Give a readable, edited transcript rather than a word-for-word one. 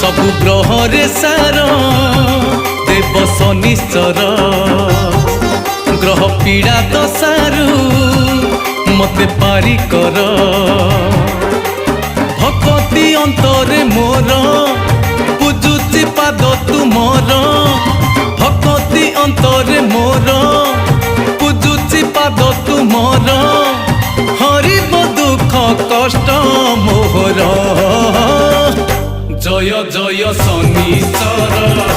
सबु ग्रहरे सार देव शनिश्चर ग्रह पीड़ा दशारू मते पारी कर भक्ति अंतरे मोर पूजुची पाद तुमर भक्ति अंतरे मोर पूजुची पाद तुमर हरिब दुख कष्ट मोहर जय जय शनिश्चर।